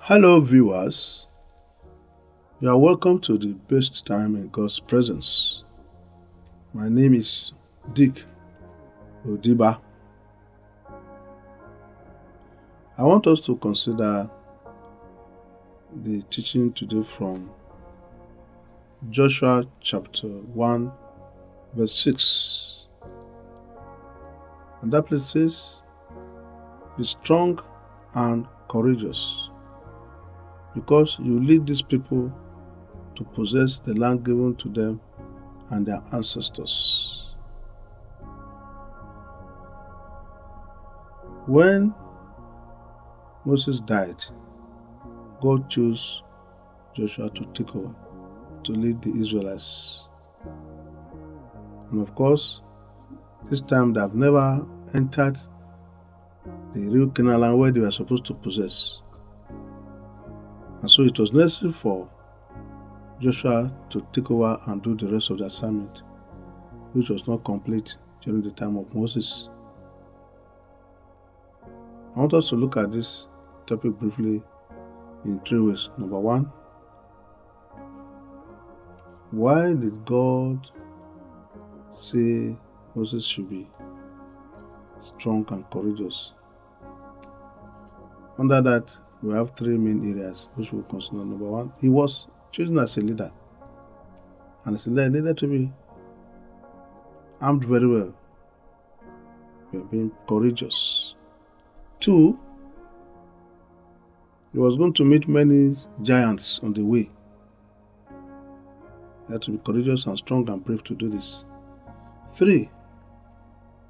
Hello, viewers. You are welcome to the best time in God's presence. My name is Dick Odiba. I want us to consider the teaching today from Joshua chapter 1, verse 6. And that place says, "Be strong and courageous, because you lead these people to possess the land given to them and their ancestors." When Moses died, God chose Joshua to take over, to lead the Israelites. And of course, this time they have never entered the real Canaan land where they were supposed to possess. And so it was necessary for Joshua to take over and do the rest of the assignment, which was not complete during the time of Moses. I want us to look at this topic briefly in three ways. Number one, why did God say Moses should be strong and courageous? Under that, we have three main areas which we'll consider. Number one, he was chosen as a leader. And as a leader, he needed to be armed very well. We are being courageous. Two, he was going to meet many giants on the way. He had to be courageous and strong and brave to do this. Three,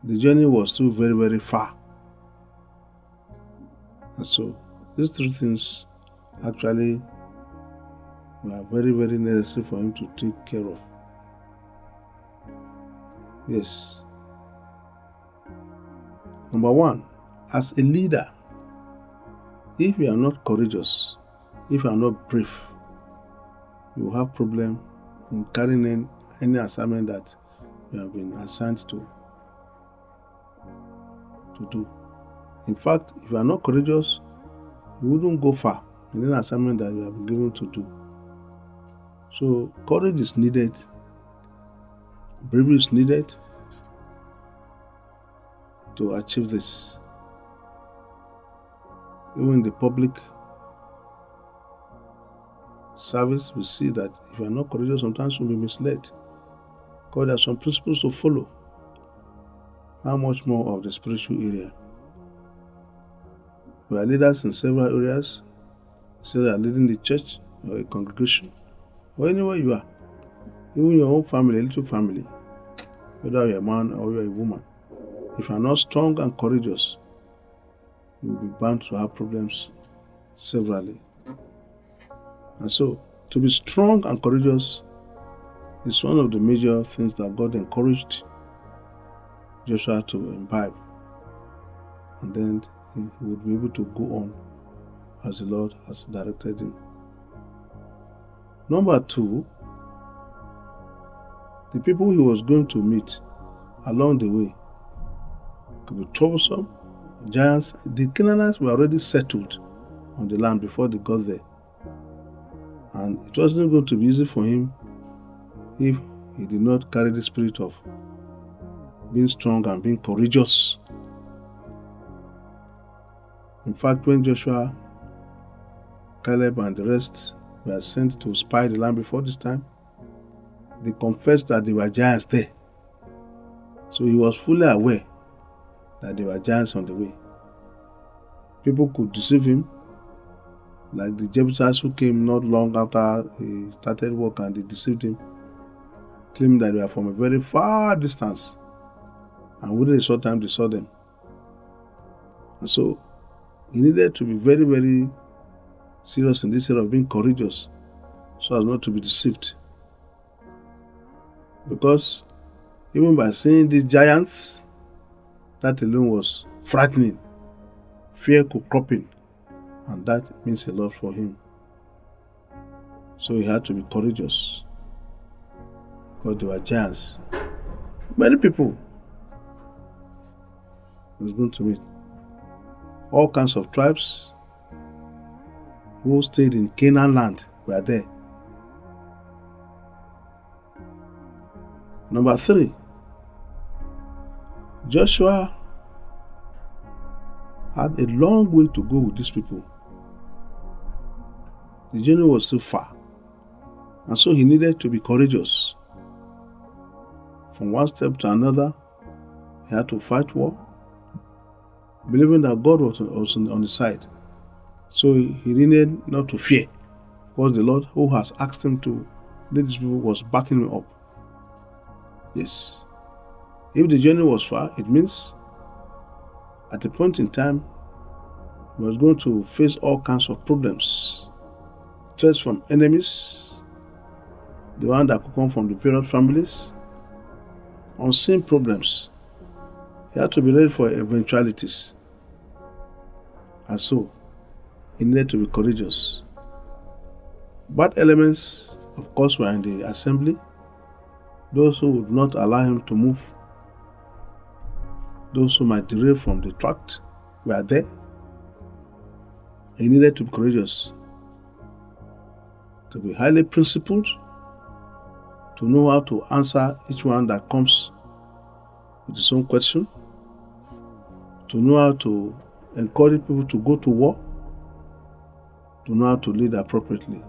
the journey was still very, very far. And so, these three things actually were very, very necessary for him to take care of. Yes. Number one, as a leader, if you are not courageous, if you are not brave, you will have problem in carrying in any assignment that you have been assigned to do. In fact, if you are not courageous, you wouldn't go far in any assignment that you have been given to do. So, courage is needed, bravery is needed to achieve this. Even in the public service, we see that if you are not courageous, sometimes you'll be misled, because there are some principles to follow. How much more of the spiritual area? We are leaders in several areas. Say they are leading the church or a congregation or anywhere you are, even your own family, a little family, whether you're a man or you're a woman. If you are not strong and courageous, you will be bound to have problems severally. And so, to be strong and courageous is one of the major things that God encouraged Joshua to imbibe. And then he would be able to go on as the Lord has directed him. Number two, the people he was going to meet along the way could be troublesome, giants. The Canaanites were already settled on the land before they got there. And it wasn't going to be easy for him if he did not carry the spirit of being strong and being courageous. In fact, when Joshua, Caleb, and the rest were sent to spy the land before this time, they confessed that there were giants there. So he was fully aware that there were giants on the way. People could deceive him, like the Jebusites who came not long after he started work, and they deceived him, claiming that they were from a very far distance. And within a short time, they saw them. And so, he needed to be very, very serious in this area of being courageous, so as not to be deceived. Because even by seeing these giants, that alone was frightening. Fear could crop in, and that means a lot for him. So he had to be courageous, because there were giants. Many people he was going to meet, all kinds of tribes, who stayed in Canaan land were there. Number 3, Joshua had a long way to go with these people. The journey was still far, and so he needed to be courageous. From one step to another, he had to fight war, believing that God was on his side. So he needed not to fear, because the Lord who has asked him to lead these people was backing him up. Yes. If the journey was far, it means at a point in time, he was going to face all kinds of problems. Threats from enemies, the one that could come from the various families, unseen problems. He had to be ready for eventualities. And so, he needed to be courageous. Bad elements, of course, were in the assembly. Those who would not allow him to move, those who might derail from the track, were there. He needed to be courageous, to be highly principled, to know how to answer each one that comes with his own question, to know how to encourage people to go to war, to know how to lead appropriately.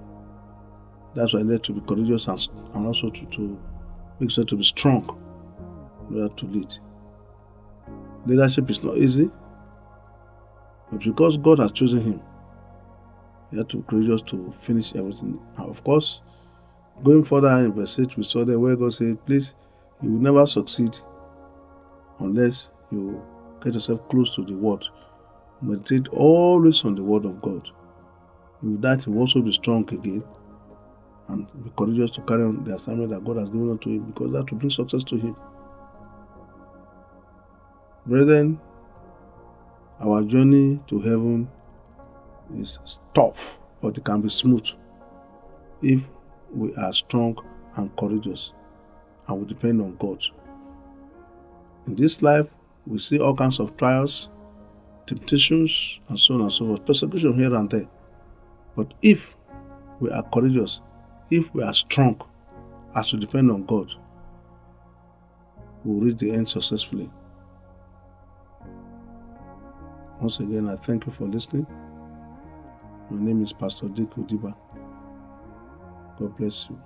That's why I need to be courageous and also to make sure to be strong in order to lead. Leadership is not easy, but because God has chosen him, he had to be courageous to finish everything. And of course, going further in verse 8, we saw there where God said, please, you will never succeed unless you get yourself close to the word. Meditate always on the word of God. With that, he will also be strong again and be courageous to carry on the assignment that God has given unto him, because that will bring success to him. Brethren, our journey to heaven is tough, but it can be smooth if we are strong and courageous and we depend on God. In this life, we see all kinds of trials, temptations, and so on and so forth, persecution here and there. But if we are courageous, if we are strong, as we depend on God, we will reach the end successfully. Once again, I thank you for listening. My name is Pastor Odiba. God bless you.